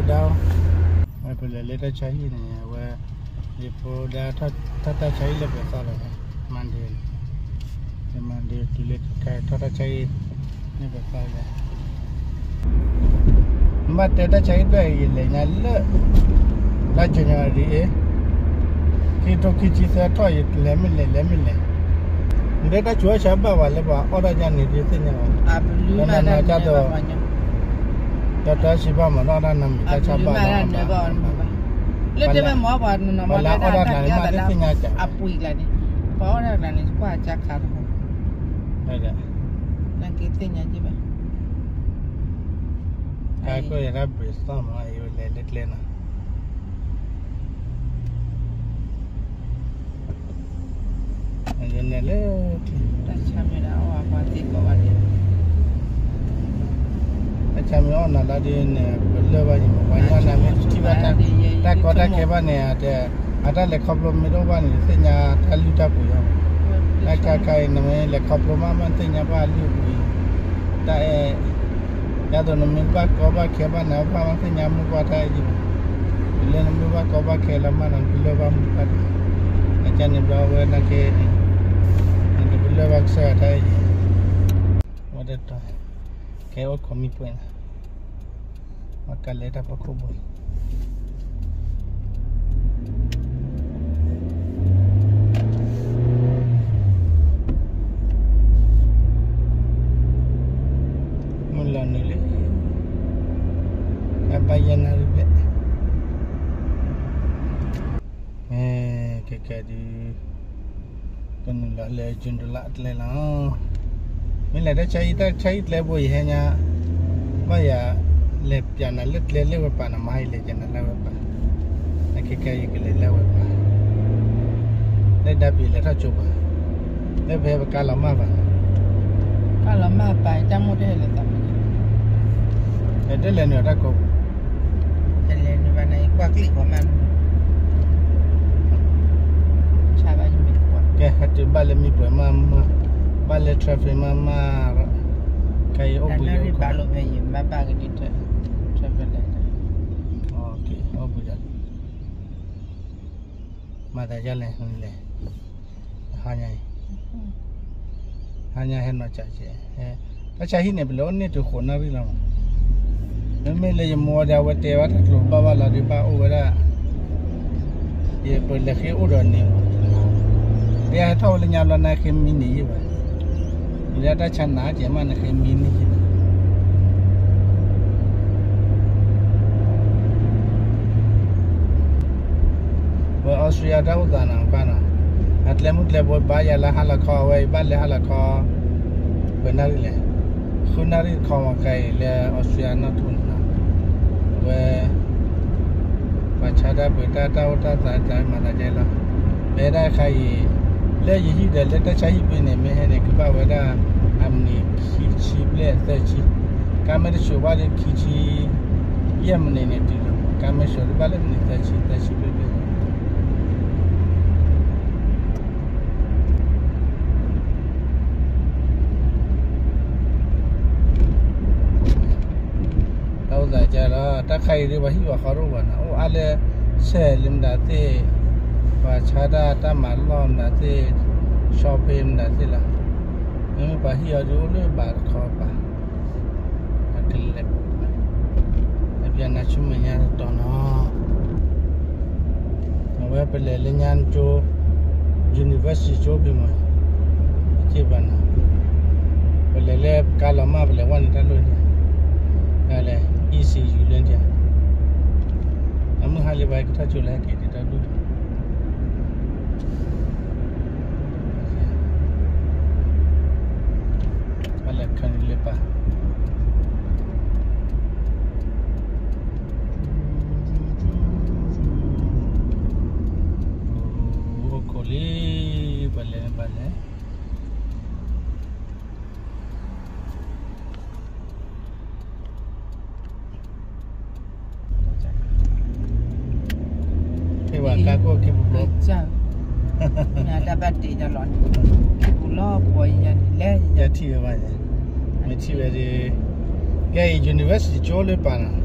đau mà bây giờ lấy ta cháy này và đi phố đa ta cháy là phải sao rồi mandi thì lấy cái ta cháy này phải sao rồi mà ta cháy đây là nhà lợ là chuyện nhà đi khi tôi khi chỉ sẽ thôi lấy mình để ta chúa sẽ bảo là ở đây nhà này thì thế nào nên là cha tôi cho chỉ bảo mà nó đang nằm ta cha bảo lên đây mà mỏ bảo nó mà là ở đây là mà cái nhà chả apui là đi có đây là này qua chắc khá thôi đây là đang cái tên nhà gì vậy cái coi là bị sao mà yêu lên à nên là ta chăm như nào à qua thì có anh ta chăm nó là đi nè bữa bao nhiêu bao nhiêu năm chỉ bắt ta có ta cái bao nè thì ada le khoplo mi do ban ni senya thalu ta pu yo la kai na me le khoplo ma man senya ba lu pu ta ya do na me ba ko ba ke ba na ba man senya mu ba ta ji le na me ba ko ba ke la ma na lo ba mu ta acha ni ba we na ke ni lo ba sa ta ji wa de ta ke o ko mi pu na ma ka le ta pa ko boy bayan hari be ke di kan la legend la tle la mình lại đã cháy le boy he nya ba ya le piana le pa na mai le jana la pa na ke le la pa le da bi le ta chu ba le be ka la ma ba cha mo de le ta de le no ta ko lên và này qua clip của mình chả bao nhiêu mình qua cái hạt ba lê mi bữa mà ba lê traffic mà cái ô bùi anh ba lô về gì ba cái đi traffic này ok ô bùi vậy mà tại sao lại không lẽ hai nhai hết nó chạy ta chạy hết này bị lỗi này từ khổ nào đi làm mình lấy mua ra vật tế vật rồi bao là đi bao over đó, vậy bây giờ khi ở đó nhiều, bây giờ thâu lên nhà lần này khi mini vậy, bây giờ đã chán nát chỉ mà là khi mini, với Australia đâu đó nào cái nào, hạt lem mút lem bột ba giờ là hala kho vậy, ba là hala kho, bên nào đi lên, khu nào đi kho mà cái là Australia nó thun về và cha đã bị ta tại mà ta chạy là bé đã khai lấy gì để lấy ta chạy bên này mấy cái này cứ bảo về đã ăn nị khí chi bể tới chi cam mới số ba đến khí chi yếm này này thì cam mới số ba lên này tới chi bể tại cha đó ta khai đi vào hi vào khó rồi mà ale xe lim đã thế và cha đã ta mà lon đã thế shopping đã thế là nhưng mà hi ở chỗ này bà khó bà cái lệ bây giờ nói chung mình nhà đó nó bây giờ lên nhà chỗ university chỗ bị mà chỉ bạn bây giờ lên cả lắm mà bây giờ quan ta luôn này là easy julen dia amu hali baik kita chula ke kita du ala kan lepa okoli bale các cô kịp bố chào nhà đã bắt đi cho lon kịp lo bồi nhà lẽ nhà thi vậy mình thi về thì cái university chỗ lên bàn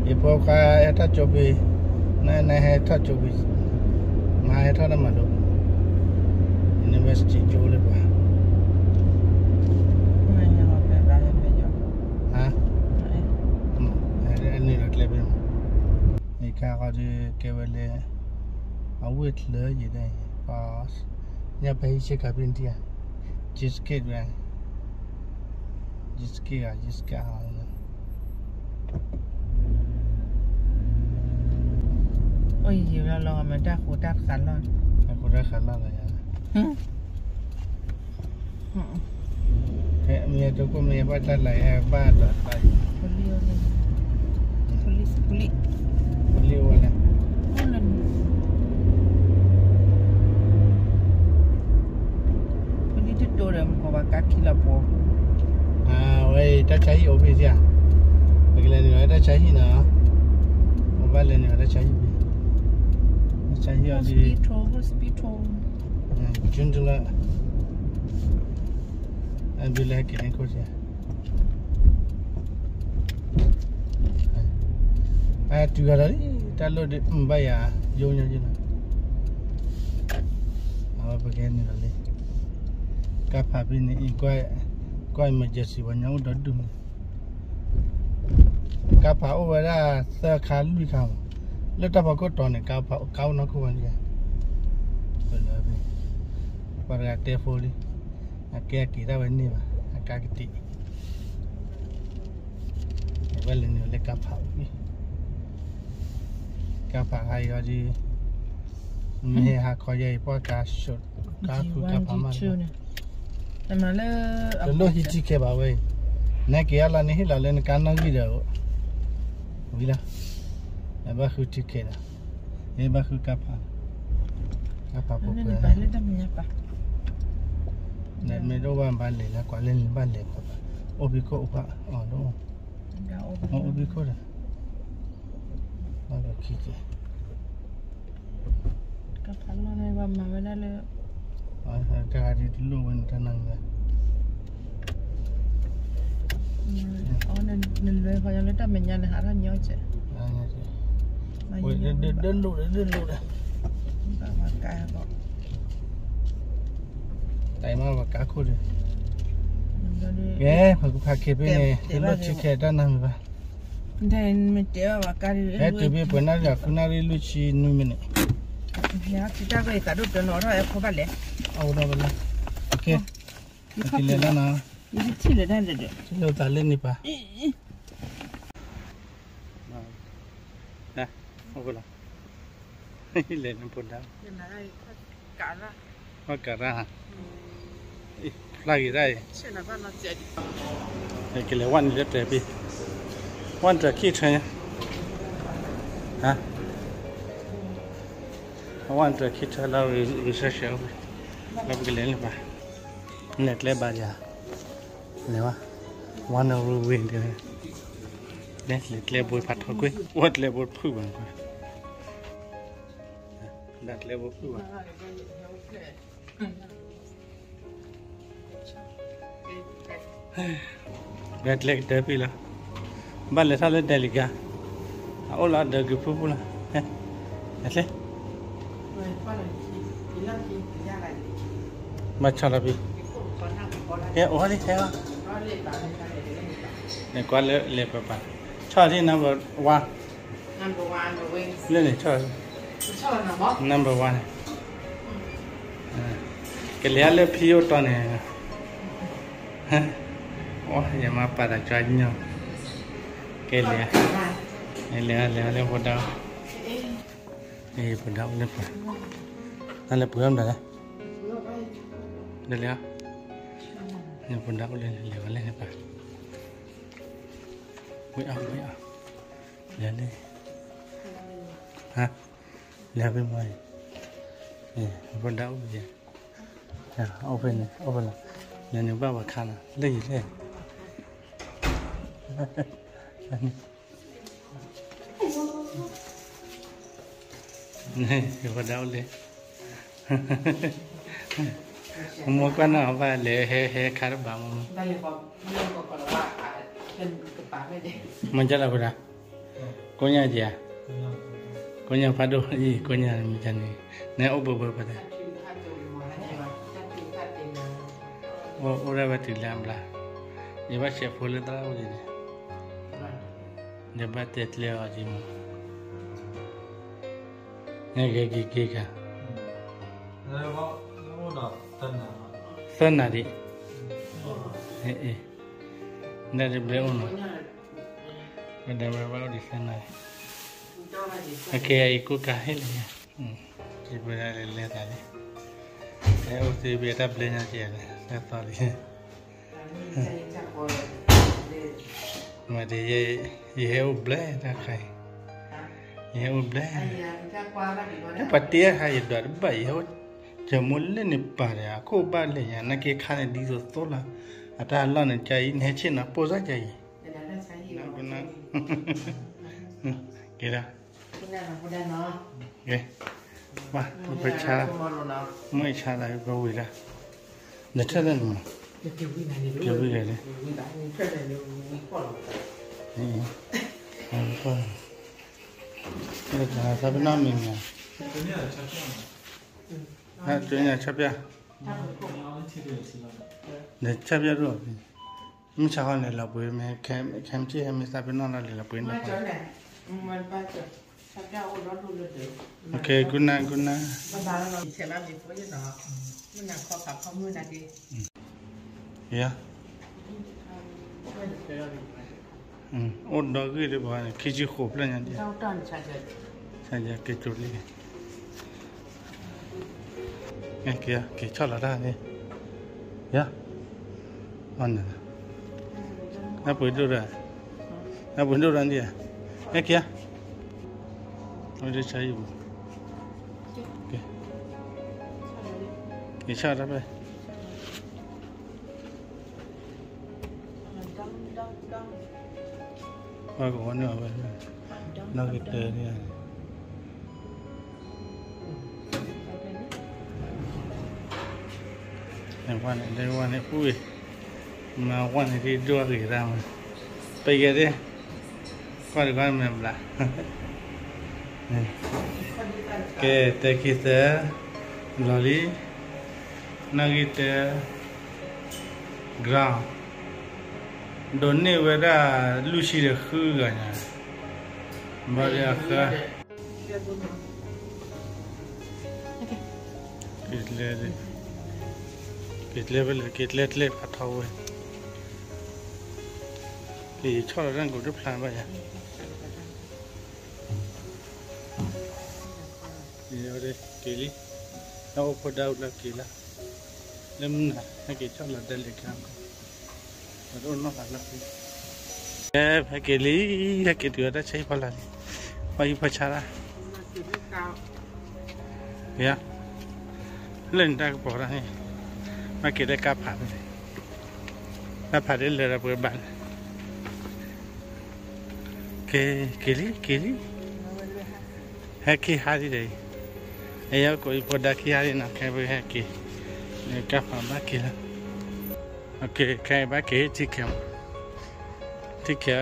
Ipo ka eta chobi na he ta chobi ma he ta na ma lo university jo le ba ha ni la tle be ni ka ga de ke wele a wit le yi dai pas nya bai che ka bin dia jiske ga ôi nhiều là lo mà đã khổ đắt khăn lo là ya mẹ tôi có mẹ bắt lại ba đợt lại puli wala puli tu tu dah kau bakar kila po vậy ta cháy ở bên kia bây giờ này ta cháy gì nữa một vài lần nữa ta cháy gì hospital chuyên注了anh bị lại cái này có gì tu cái đấy ta lo được bây giờ vô nhau chứ nào bây giờ này là các pháp bên này coi mà giờ xí vào nhau đó đúng cá pháo vậy là sơ khá lui không lúc ta bảo có tròn này cá pháo cao nó không ăn gì bây giờ bây giờ cái tép phôi đi cái kỳ ta vẫn đi mà cái tị bây giờ nhiều lấy cá pháo hay là gì mình hay coi vậy qua cá sốt cá phù cá pháo mà mà lỡ lỡ hít chi cái bảo vậy nãy kia là nãy là lên cán nó gì rồi vì là ba khu chi cái đó này ba khu cáp bọc này ba lên đâm nhá ba này mấy đứa bạn bán lẻ là quả lên bán lẻ mà obi cô ba đúng không obi cô đó ba cái gì cáp nó này ba mà bên đó là cái gì thì luôn bên trên năng nên lấy khỏi lấy đâm mình nhà này hả ra nhau chứ đến luôn đấy mà cá bọ tại mà cá khô đi ghé phải phải kịp bên này thì lúc chỉ kẹt ra năng rồi đây mình tiêu và cá đi ghé từ bên bên nào giờ cũng nào đi lúc chỉ nuôi mình nhá chỉ ta cái cá đút cho nó rồi không phải lẽ đâu đâu bên ok cái lên đó nào ini cile dah ada. Cile tak lên ni pa. Nah, apa lah? Lên pun dah. Kara. Oh kara. Lagi dah. Cina kan nak jadi. Cái lệ quan rất đẹp đi. Quan rất kỹ chơi. Hả? Quan rất kỹ chơi là research rồi. Làm cái lệ này pa. Net lệ ba giờ. Này mà, one hour win thế này, đấy lệ bồi phát thôi quên, what lệ bồi phù bằng quên, đặt lệ bồi phù bằng, đặt lệ đẹp đi là, ban lệ sao lệ đẹp đi cả, là đẹp cái phù là, đặt lệ, mà chả là gì, ủa đi theo. Này qua lệ bà cho đi number one lên này cho number one cái lẽ phiêu to này ô giờ mà bà đã cho nhau cái lẽ bắt đầu đây bắt đầu lên phải anh là bữa hôm đấy đây lẽ nên bắt đầu lên lên phải Wait up. Lên đi. Hả? Lên bên ngoài. Nè, con đau gì? Nè, open là. Lên những bao khăn à? Lấy gì thế? Nè, con đau lên. Mua con nào và lệ he khá bằng. Đây là còn còn là mình chắc là Konya aja. Konya padu, konya macam ni. Nek obo pada. Oh, orang bati lambla. Jeba chef boleh tahu je. Jeba tetli aja mu. Nek gigi ka. Sana di. Nek di belakang. Ada berapa di sana. Okay, ikut kahil ya. Coba lihat tadi. Saya usia beta belanja je. Saya tahu dia. Mesti ye ublah tak kai. Ye ublah. Patia hai dar bayi ho. Jamul ni pada aku balik ya. Nak ikan di situ lah. Ada Allah ni cai ni cina posa cai. Guna. Kira. Okay. Wah, bercara. Mai cara bawa dah. Dah cara ni. Kewi ni. Ni. Apa? Ini cara sampai nama ni. Tuanya capia. Dah capia tu. Macam mana lah boleh? Kem cik sampai nama lah boleh. Okay, guna. Ya. Oh, dah gede bahan. Kiji khop lah nanti. Saja kecuri. Kia, kecala dah ni. Ya. Mana? Apa itu dah? Apa itu dah dia? Kia. Ada cahaya. Okay. Kisah apa? Aku ni apa? Nak kita ni. Yang ni pui. Wan ni dua kita. Pergi dia. Kau membelah. Okay, kita lali nak kita ground. Donne wera luci de khuganya. Bagi akha. Kitle patah huए. Ini cara orang kudu plan baca. Ini ada kili. Aku pada ulah kila. Lemna, nak cara dalam kamera. Aduh, nak lagi. Kili, kita tu ada cai pala. Bagi pacara. Ya. Lenda ke pora ni. Mak kita kapal. Kapal dia lera berban. Kili. Haki hari deh. Ayah koi pada hari nak kau haki. Kapal bakila. Okay, kaya baki tikem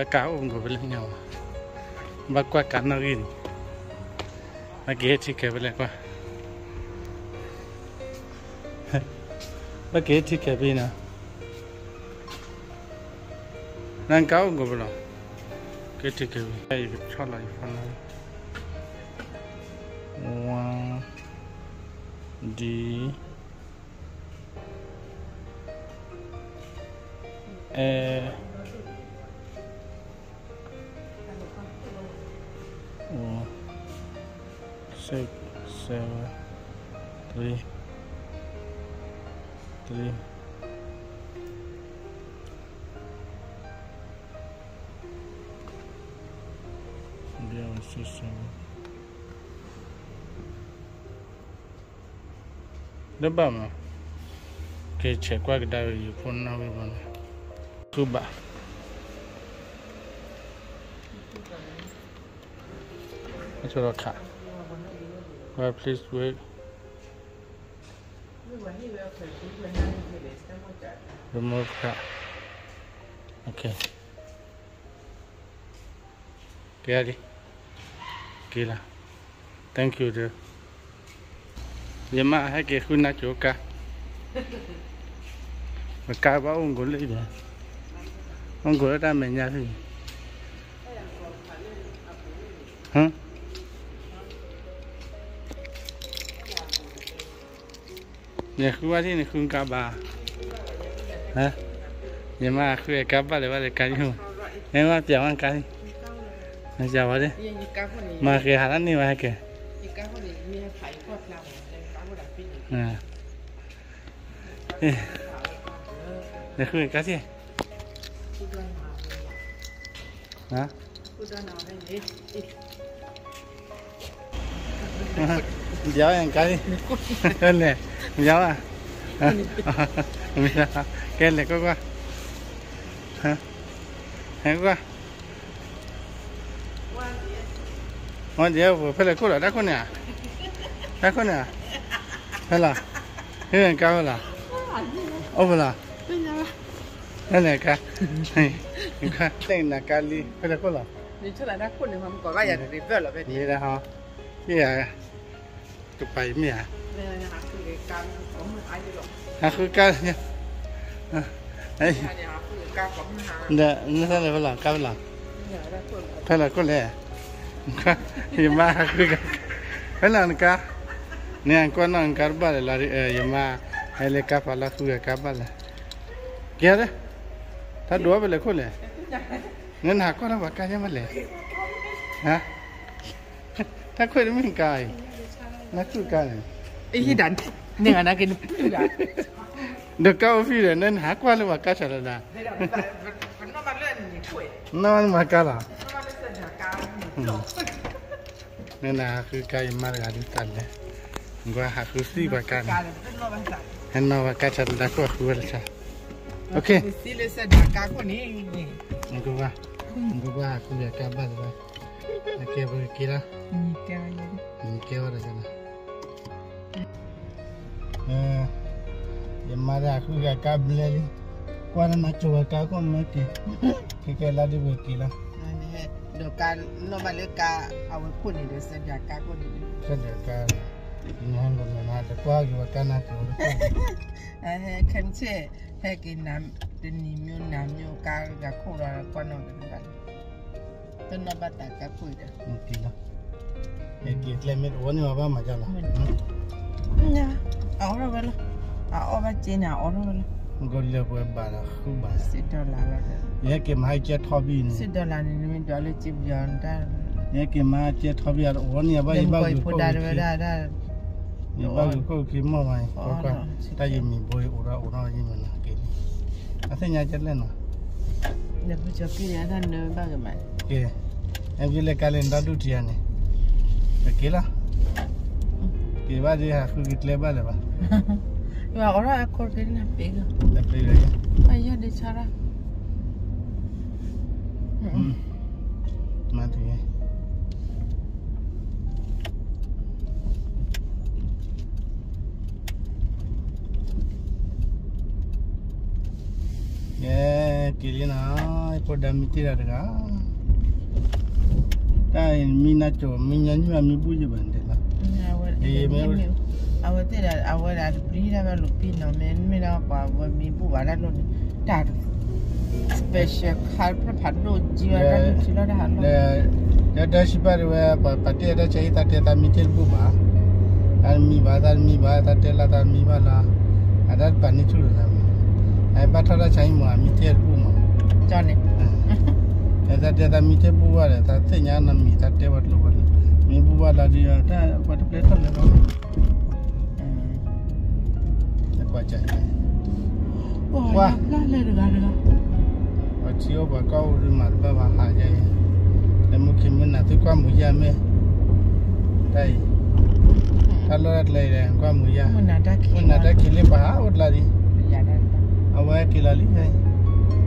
kau ungu boleh nyawa. Bakwa kana gini. Baki tikem boleh kwa. Baki tikem bina. Nang kau ungu boleh. Baki tikem. Hey, cakap lagi. One D. Six, 7, 3. Dia masih sama. Dah mah. Kecek kuat dari phone nama mana. Cuba. Macam apa? Well, please wait. Remove that. Okay. Okay, kila thank you dear yema hai ke khuna choka ka ba ông có lấy đấy ông có ra mẹ nhà thì hả nhà khu gì này khu cá bà hả nhà mà khu cá bà để cá gì em mà chào ăn cá đi anh chào vào đi mà cái hàng ăn đi mà cái à để khu cá gì hả giáo ăn cá đi hơn nè giáo à cái này có qua hả hay qua ngon gì không phải là cô là đã con nè hay là cái này cao là ô là cái này cá đây là cá ly phải là cô làนี่เท่าไหร่นะคนหนึ่งมันก็ว่าอย่างรีเวอร์หรอเป็นนี่นะฮะนี่อะจะไปไหมอ่ะนี่นะคะคือการของมือไอ้ที่หรอคือการเนี่ยไอ้เนี่ยคือการของมือหาเนี่ยนี่ท่านอะไรบ้างการบ้างท่านอะไรก็เลยยังมาคือกันท่านอะไรกันเนี่ยก็นั่งการบ้านเลยยังมาให้เล็กกับอะไรคุยกับบ้านเลยเกี่ยวเลยถ้าดูไปเลยคนเลยเงินหักก็ต้องว่าการยังไม่เลยฮะถ้าคุยไม่ถึงกายนักคุยกันไอ้ที่ดันเนี่ยนะกินเด็กเก้าฟีเลยนั่นหักว่าเลยว่าการฉลาดนะมันต้องมาเล่นคุยนั่นมาการละมาเล่นเส้นการนั่นนะคือการมาการดิสันเลยก็หักคือสี่ว่าการเห็นว่าการฉลาดก็คืออะไรใช่โอเคสี่เลยเส้นการคนนี้มันก็ว่าคุยกับบ้านเลยโอเคไปกินละมีแก้วอะไรกันยังมาได้คุยกับเลยกว่านั้นโจวกับก็ไม่กินแค่ลาดีไปกินละเดี๋ยวการโนมาเลกาเอาไว้พูดนี่เดี๋ยวเสด็จการพูดนี่เสด็จการนี่ฮันก็ไม่น่าจะกว่าอยู่กันนะโจคันเช่ให้กินน้ำเป็นนิมิวน้ำมิวกากับคู่เราก็นอนกันกันต้นนบัตตากับคุยเด้อกินละกินเลยไม่รู้นี่ว่าบ้ามาจ้าละเนี่ยเอาเราไปละเอาไปจีนเอาเราไปละก็เลือกไว้บ้านละคู่บ้าน$10แล้วเนี่ยเก็บมาให้เจ็ดทอบีนี่$10นี่มันจะเลยจิบย้อนได้เนี่ยเก็บมาเจ็ดทอบีอะไรโอ้เนี่ยบ้าอยู่ก็ได้เนี่ยบ้าอยู่ก็คิดมั่วไหมก็ถ้ายังมีบอยอุระยิ่งมันนะกินอาเซียนจะเล่นนะเนี่ยผู้จัดการท่านเดินบ้างกันไหมโอเคเอ็มจะเล่นการเล่นด้านดูทีอันนี้โอเคละกี่บ้าดีฮะคือกินเล่บ้าเลยป่ะว่าเราเอาคนกินนะปีก็ปีเลยไม่ยากดิชาระมาถึงไงกินนะไอ้พอดามิติระดับแต่มีน่าจะมีเงินอยู่มีบุญอยู่บ้างเด็ดละเอาไว้ที่เอาไว้ได้ปรีได้แบบลูกพี่น้องไม่ได้ว่ามีบุญอะไรนู่นแต่ special ข้าวผัดผัดโรจีอะไรนั่นชิลล์ได้หันมาได้ชิบะเลยว่าปฏิได้ใช้ตัดเตะมีเทลบุบะอันมีบาตัดเตละตัดมีบาละอันนั้นปนิชุดนะไอ้บัตรเราใช้หมวมีเทลบุมั้งจอนเนี่ยแต่ตัดเตะมีเทลบุบะเลยตัดเส้นยานามีตัดเตะวัดลูกเลยมีบุบะละดีอ่ะแต่วัดเพลทเลยก็แต่กว่าใจว่าเลยหรือกันนะว่าเชี่ยวว่าเขาหรือมาแบบว่าหายใจแล้วมุขิมันน่ะที่ความมือยาไหมได้ถ้าเราได้เลยความมือยามันน่าได้คิดเลยป่ะอุดลาดิเอาไว้คิดลาดิไง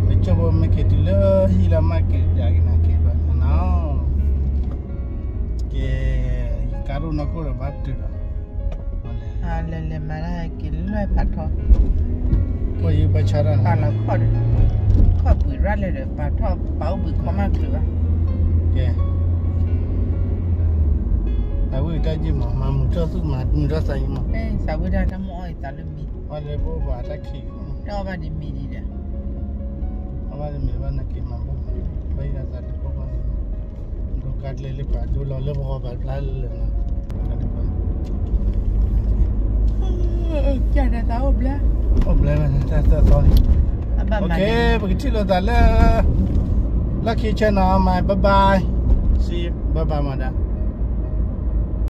ไปชอบไม่คิดเลยฮิลามาคิดจากนั้นคิดว่าน้องเกี่ยการุณก็ระบาดตัวเลยมาได้กินเลยปัดทอพออยู่ไปชาร์จปลาเราข้อปืนรัดเลยปัดทอเป๋าปืนเขามากหรือวะแก we tell you, Mamma, just to my say, Eh, Sabuda, I'm all telling me. what the boba attack you. Nobody made it. I want to be one of my boy at the boba. Look at Lily Pat, do a little over Canada, oh, black. Oh, blame that's all. Okay, we chill the lucky channel, my bye bye. See you. Bye bye, mother.